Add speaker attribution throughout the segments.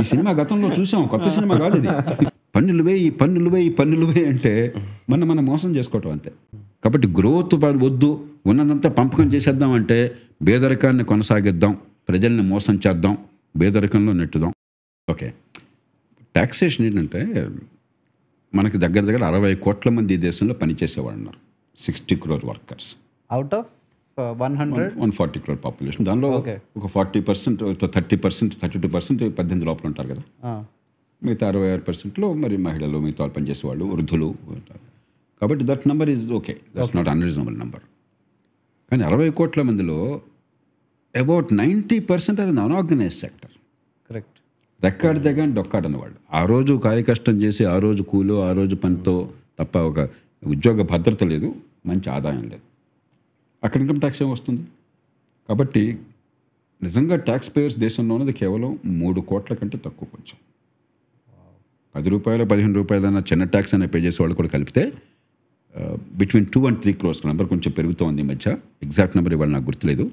Speaker 1: ఈ సినిమా గతంలో చూసాం, కొత్త సినిమా కాదు ఇది. పన్నులు వేయి పన్నులు వేయి పన్నులు వేయి అంటే మనం మోసం చేసుకోవటం అంతే. కాబట్టి గ్రోత్ వద్దు, ఉన్నదంతా పంపకం చేసేద్దాం అంటే పేదరికాన్ని కొనసాగిద్దాం, ప్రజల్ని మోసం చేద్దాం, పేదరికంలో నెట్టుదాం. ఓకే, ట్యాక్సేషన్ ఏంటంటే మనకి దగ్గర 60 కోట్ల మంది ఈ దేశంలో పనిచేసేవాళ్ళు ఉన్నారు. 60 crore workers
Speaker 2: out of
Speaker 1: 140 crore population. దానిలో ఒక 40%, 30%, 32% 18 లోపల ఉంటారు కదా. మిగతా 66%లో మరి మహిళలు, మిగతా వాళ్ళు పనిచేసే వాళ్ళు, వృద్ధులు ఉంటారు. కాబట్టి that number is okay, that's not unreasonable number. కానీ 60 కోట్ల మందిలో అబౌట్ 90% అది అన్ఆర్గనైజ్డ్ సెక్టర్.
Speaker 2: కరెక్ట్.
Speaker 1: రెక్కాడి దగ్గర డొక్కాడు అన్నవాళ్ళు. ఆ రోజు కాయ కష్టం చేసి, ఆ రోజు కూలో, ఆ రోజు పనితో తప్ప ఒక ఉద్యోగ భద్రత లేదు, మంచి ఆదాయం లేదు. అక్కడ ఇన్కమ్ ట్యాక్స్ ఏం వస్తుంది? కాబట్టి నిజంగా ట్యాక్స్ పేయర్స్ దేశంలో ఉన్నది కేవలం 3 కోట్ల కంటే తక్కువ. కొంచెం 10 రూపాయలు 15 రూపాయలు అన్న చిన్న ట్యాక్స్ అనే పే చేసే వాళ్ళు కూడా కలిపితే బిట్వీన్ 2 and 3 crores నెంబర్ కొంచెం పెరుగుతోంది ఈ మధ్య. ఎగ్జాక్ట్ నెంబర్ ఇవాళ నాకు గుర్తులేదు.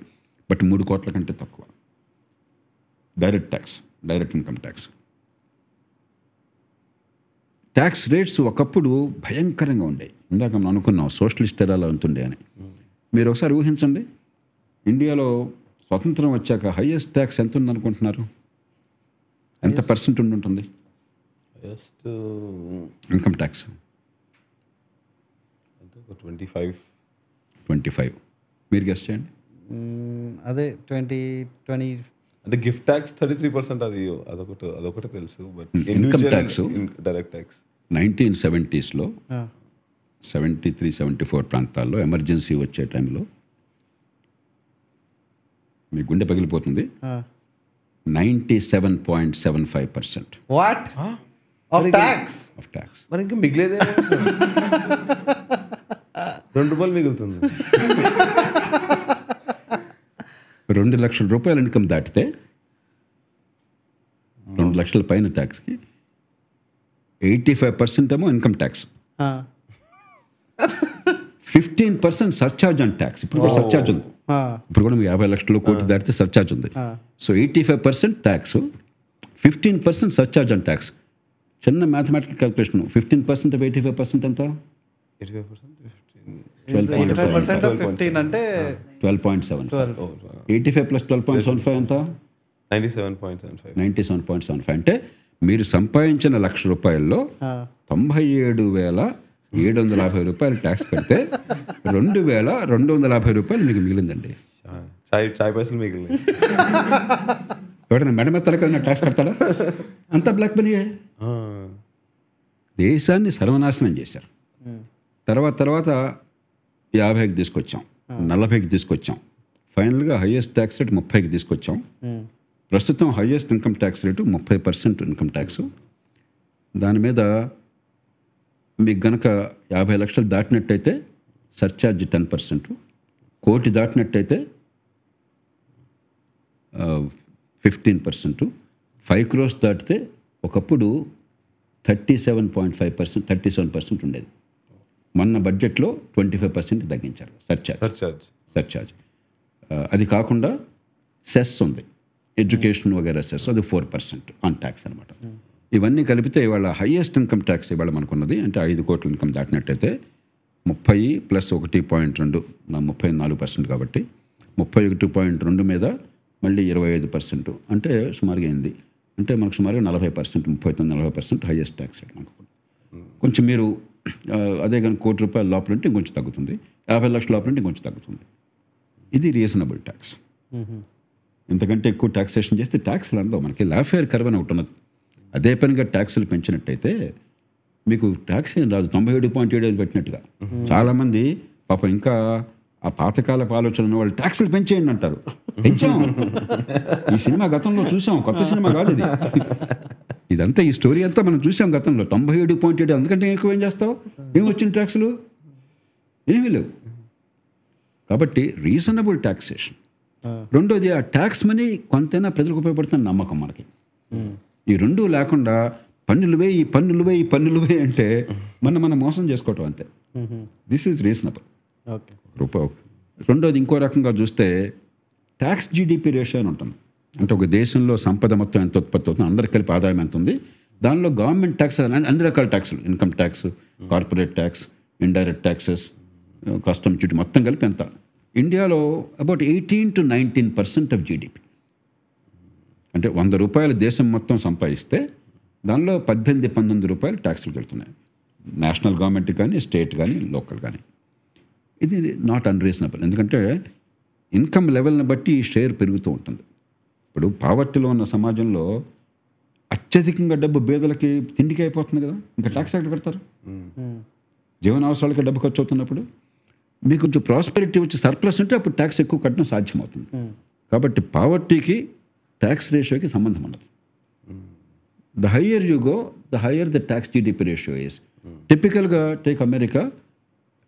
Speaker 1: బట్ 3 కోట్ల కంటే తక్కువ direct tax, direct income tax. Tax rates ఒకప్పుడు భయంకరంగా ఉండేవి. ఇందాక మనం అనుకున్నాం సోషలిస్ట్ ఎరాలో ఉంటుండే అని. మీరు ఒకసారి ఊహించండి, ఇండియాలో స్వతంత్రం వచ్చాక హైయెస్ట్ ట్యాక్స్ ఎంత ఉందనుకుంటున్నారు? ఎంత పర్సెంట్ ఉంటుంది ఇన్కమ్ ట్యాక్స్? 25. మీరు గెస్ట్ చేయండి.
Speaker 2: అదే 20
Speaker 3: అంటే గిఫ్ట్ ట్యాక్స్ 33%. అదొకటి తెలుసు. But
Speaker 1: income tax
Speaker 3: direct tax
Speaker 1: 1970sలో 73-74 ప్రాంతాల్లో ఎమర్జెన్సీ వచ్చే టైంలో మీ గుండె పగిలిపోతుంది. 97.75%
Speaker 2: వాట్ ఆఫ్ ట్యాక్స్.
Speaker 3: మరి ఇంకా మిగిలేదే ₹2 మిగులుతుంది.
Speaker 1: 2 లక్షల రూపాయల ఇన్కమ్ దాటితే 2 లక్షల పైన ట్యాక్స్కి 85% ఏమో income tax, 15% surcharge and tax. ఇప్పుడు కూడా సర్చార్జ్ ఉంది. ఇప్పుడు కూడా 50 లక్షలు కోటి దాటితే సర్చార్జ్ ఉంది. So 85% tax, 15% surcharge and tax. చిన్న మ్యాథమెటికల్ క్యాల్కులేషన్, 15% ఆఫ్ 85% ఎంత?
Speaker 2: 85% అంటే
Speaker 1: 12.75. 85 + 12.75 ఎంత?
Speaker 3: 97.75.
Speaker 1: అంటే మీరు సంపాదించిన ₹1,00,000 97,750 రూపాయలు ట్యాక్స్ కడితే ₹2,250 మీకు మిగిలిందండి.
Speaker 3: చాయ్ పైసలు మిగిలింది.
Speaker 1: ఎవడన్నా మెడమెత్తలకన్నా ట్యాక్స్ కడతాడా? అంతా బ్లాక్ మనీయే. దేశాన్ని సర్వనాశనం చేశారు. తర్వాత 50కి తీసుకొచ్చాం, 40కి తీసుకొచ్చాం, ఫైనల్గా హైయెస్ట్ ట్యాక్స్ రేట్ 30కి తీసుకొచ్చాం. ప్రస్తుతం highest income tax rate 30% income tax. దాని మీద మీకు గనక 50 లక్షలు దాటినట్టయితే సర్చార్జ్ 10%, కోటి దాటినట్టయితే 15%, 5 crores దాటితే ఒకప్పుడు 37% ఉండేది. మొన్న బడ్జెట్లో 25% తగ్గించారు సర్చార్జ్. అది కాకుండా సెస్ ఉంది, ఎడ్యుకేషన్ వగేరా సెస్, అది 4% ఆన్ ట్యాక్స్ అనమాట. ఇవన్నీ కలిపితే ఇవాళ హైయెస్ట్ ఇన్కమ్ ట్యాక్స్ ఇవాళ మనకున్నది అంటే 5 కోట్ల ఇన్కమ్ దాటినట్టయితే 30 + 1.2 నా 34% కాబట్టి 31.2 మీద మళ్ళీ 25% అంటే సుమారుగా అయింది. అంటే మనకు సుమారుగా 40%, 39-40% హైయెస్ట్ ట్యాక్స్ రేట్ మనకు. కొంచెం మీరు అదే కానీ ₹1,00,00,000 లోపల ఉంటే ఇంకొంచెం తగ్గుతుంది, 50 లక్షల లోపల ఉంటే ఇంకొంచెం తగ్గుతుంది. ఇది రీజనబుల్ ట్యాక్స్. ఇంతకంటే ఎక్కువ ట్యాక్సేషన్ చేస్తే ట్యాక్స్లు అందరూ మనకి లాఫేర్ కర్వ్ అని ఒకటి ఉన్నది. అదే పనిగా ట్యాక్సులు పెంచినట్టయితే మీకు ట్యాక్స్ ఏం రాదు, 97.75 పెట్టినట్టుగా. చాలామంది పాపం ఇంకా ఆ పాతకాలపు ఆలోచన ఉన్న వాళ్ళు ట్యాక్సులు పెంచేయండి అంటారు. పెంచాం, ఈ సినిమా గతంలో చూసాం, కొత్త సినిమా కాదు ఇది. ఇదంతా ఈ స్టోరీ అంతా మనం చూసాం గతంలో. 97.7 అందుకంటే ఎక్కువ ఏం చేస్తావు? ఏం వచ్చిన ట్యాక్సులు ఏమీ లేవు. కాబట్టి రీజనబుల్ ట్యాక్సేషన్. రెండోది ఆ ట్యాక్స్ మనీ కొంతైనా ప్రజలకు ఉపయోగపడుతున్న నమ్మకం మనకి. ఈ రెండూ లేకుండా పన్నులు వేయి పన్నులు వేయి పన్నులు వేయి అంటే మనం మోసం చేసుకోవటం అంతే. This is reasonable. రెండోది ఇంకో రకంగా చూస్తే ట్యాక్స్ జీడిపి రేషియో అని ఉంటుంది. అంటే ఒక దేశంలో సంపద మొత్తం ఎంత ఉత్పత్తి అవుతుంది, అందరికి కలిపి ఆదాయం ఎంత ఉంది, దానిలో గవర్నమెంట్ ట్యాక్స్ అన్ని రకాల ట్యాక్సులు, income tax, corporate tax, indirect taxes, custom duty మొత్తం కలిపి ఎంత. ఇండియాలో అబౌట్ 18 to 19% ఆఫ్ జీడిపి. అంటే 100 రూపాయలు దేశం మొత్తం సంపాదిస్తే దానిలో 18-19 రూపాయలు ట్యాక్సులు కడుతున్నాయి, నేషనల్ గవర్నమెంట్ కానీ, స్టేట్ కానీ, లోకల్ కానీ. ఇది నాట్ అన్రీజనబుల్. ఎందుకంటే ఇన్కమ్ లెవెల్ని బట్టి ఈ షేర్ పెరుగుతూ ఉంటుంది. ఇప్పుడు పావర్టీలో ఉన్న సమాజంలో అత్యధికంగా డబ్బు పేదలకి తిండికి అయిపోతుంది కదా, ఇంకా ట్యాక్స్ ఎక్కడ కడతారు? జీవన అవసరాలకి డబ్బు ఖర్చు అవుతున్నప్పుడు మీకు కొంచెం ప్రాస్పెరిటీ వచ్చి సర్ప్లస్ ఉంటే అప్పుడు ట్యాక్స్ ఎక్కువ కట్టడం సాధ్యమవుతుంది. కాబట్టి పావర్టీకి ట్యాక్స్ రేషియోకి సంబంధం ఉండదు. The higher you go, the higher the tax GDP ratio is. టిపికల్గా take America,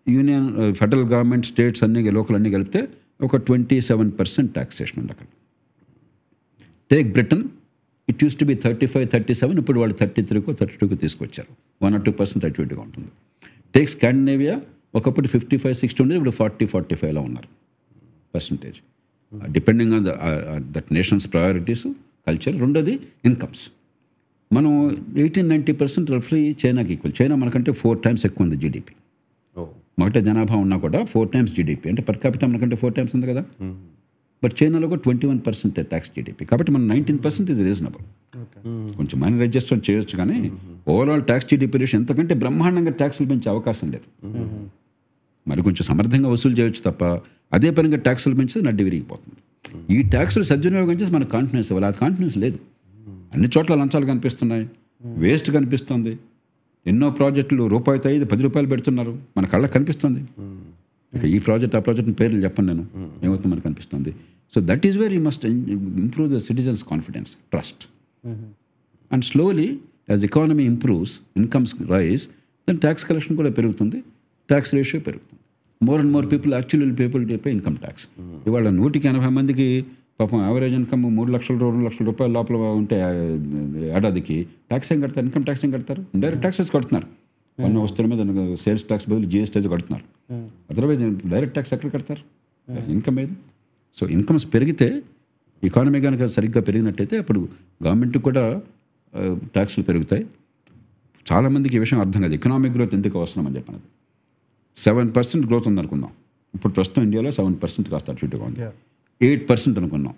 Speaker 1: union, federal government, states అన్ని, లోకల్ అన్నీ కలిపితే ఒక 27% ట్యాక్సేషన్ ఉంది అక్కడ. Take Britain, it used to be 35-37, ఇప్పుడు వాళ్ళు 33కో 32కో తీసుకొచ్చారు. 1 or 2% అటు ఇటుగా ఉంటుంది. టేక్ స్కాండినేవియా, ఒకప్పుడు 55-60 ఉండేది, ఇప్పుడు 40-45లో ఉన్నారు percentage, depending on that nations priorities, culture. రెండోది ఇన్కమ్స్. మనం 18-90% రఫ్లీ చైనాకి ఈక్వల్. చైనా మనకంటే 4 times ఎక్కువ ఉంది జీడిపి. మొదట జనాభా ఉన్నా కూడా 4 times జీడిపి, అంటే పర్ క్యాపిటల్ మనకంటే 4 times ఉంది కదా. బట్ చైనాలో కూడా 21% ట్యాక్స్ జీడిపి. కాబట్టి మన 19% ఇది రీజనబుల్. కొంచెం మైనర్ అడ్జస్ట్మెంట్ చేయొచ్చు, కానీ ఓవరాల్ ట్యాక్స్ జీడిపి రేషియో ఎంతకంటే బ్రహ్మాండంగా ట్యాక్సులు పెంచే అవకాశం లేదు. మరి కొంచెం సమర్థంగా వసూలు చేయొచ్చు తప్ప అదే పనిగా ట్యాక్సులు పెంచితే నడ్డి విరిగిపోతుంది. ఈ ట్యాక్సులు సద్వినియోగం చేసి మనకు కాన్ఫిడెన్స్ ఇవ్వాలి. అది కాన్ఫిడెన్స్ లేదు. అన్ని చోట్ల లంచాలు కనిపిస్తున్నాయి, వేస్ట్ కనిపిస్తుంది. ఎన్నో ప్రాజెక్టులు రూపాయితో 10 రూపాయలు పెడుతున్నారు, మన కళ్ళకి కనిపిస్తుంది. ఇక ఈ ప్రాజెక్ట్ ఆ ప్రాజెక్ట్ పేర్లు చెప్పండి నేను, ఏమవుతుంది మనకు కనిపిస్తుంది. So that is where you must improve the citizens confidence, trust. And slowly as economy improves, incomes rise, then tax collection కూడా పెరుగుతుంది, ట్యాక్స్ రేషియో పెరుగుతుంది. More and more people actually people to pay income tax. ఇవాళ 180 మందికి పాపం average income 3 లక్షలు 2 లక్షల రూపాయల లోపల ఉంటే ఏడాదికి ట్యాక్స్ ఏం కడతారు? ఇన్కమ్ ట్యాక్స్ ఏం కడతారు? ఇండైరెక్ట్ ట్యాక్సెస్ కడుతున్నారు. ఉన్న వస్తువుల మీద సేల్స్ ట్యాక్స్ బదులు జిఎస్టీ కడుతున్నారు. అదర్వైజ్ డైరెక్ట్ ట్యాక్స్ ఎక్కడ కడతారు? ఇన్కమ్ ఏది? సో ఇన్కమ్స్ పెరిగితే, ఎకానమీ కనుక సరిగ్గా పెరిగినట్టయితే అప్పుడు గవర్నమెంట్కి కూడా ట్యాక్స్లు పెరుగుతాయి. చాలామందికి ఈ విషయం అర్థం కాదు, ఎకనామిక్ గ్రోత్ ఎందుకు అవసరం అని చెప్పినది. 7% గ్రోత్ ఉందనుకుందాం. ఇప్పుడు ప్రస్తుతం ఇండియాలో 7% కాస్త అటుగా ఉంది. 8% అనుకున్నాం.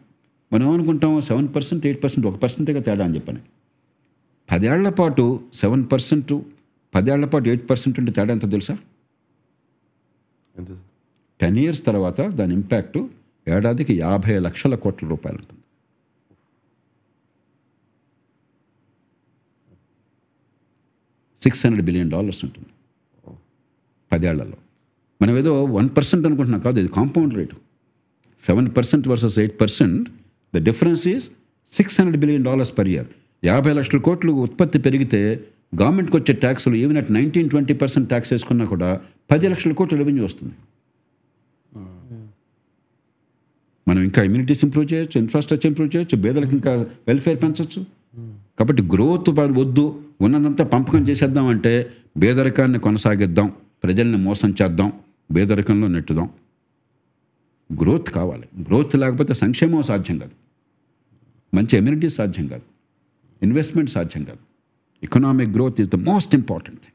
Speaker 1: మనం ఏమనుకుంటాం? 7%, 8%, 1%గా తేడా అని చెప్పని. 10 ఏళ్ల పాటు 7%, 10 ఏళ్ల పాటు 8% ఉంటే తేడా ఎంతో తెలుసా? 10 years తర్వాత దాని ఇంపాక్ట్ ఏడాదికి 50 లక్షల కోట్ల రూపాయలు ఉంటుంది. $600 billion ఉంటుంది 10 ఏళ్లలో. మనం ఏదో 1% అనుకుంటున్నాం, కాదు, ఇది compound rate. 7% versus 8%, the difference is $600 billion per year. 50 లక్షల కోట్లు ఉత్పత్తి పెరిగితే గవర్నమెంట్కి వచ్చే ట్యాక్సులు ఈవెన్ అట్ 19-20% ట్యాక్స్ వేసుకున్నా కూడా 10 లక్షల కోట్ల రెవెన్యూ వస్తుంది. మనం ఇంకా ఇమ్యూనిటీస్ ఇంప్రూవ్ చేయొచ్చు, ఇన్ఫ్రాస్ట్రక్చర్ ఇంప్రూవ్ చేయొచ్చు, పేదలకు ఇంకా వెల్ఫేర్ పెంచవచ్చు. కాబట్టి గ్రోత్ వద్దు, ఉన్నదంతా పంపకం చేసేద్దాం అంటే పేదరికాన్ని కొనసాగిద్దాం, ప్రజల్ని మోసం చేద్దాం, పేదరికంలో నెట్టుదాం. గ్రోత్ కావాలి. గ్రోత్ లేకపోతే సంక్షేమం సాధ్యం కాదు, మంచి ఎమ్యూనిటీ సాధ్యం కాదు, ఇన్వెస్ట్మెంట్ సాధ్యం కాదు. Economic growth is the most important thing.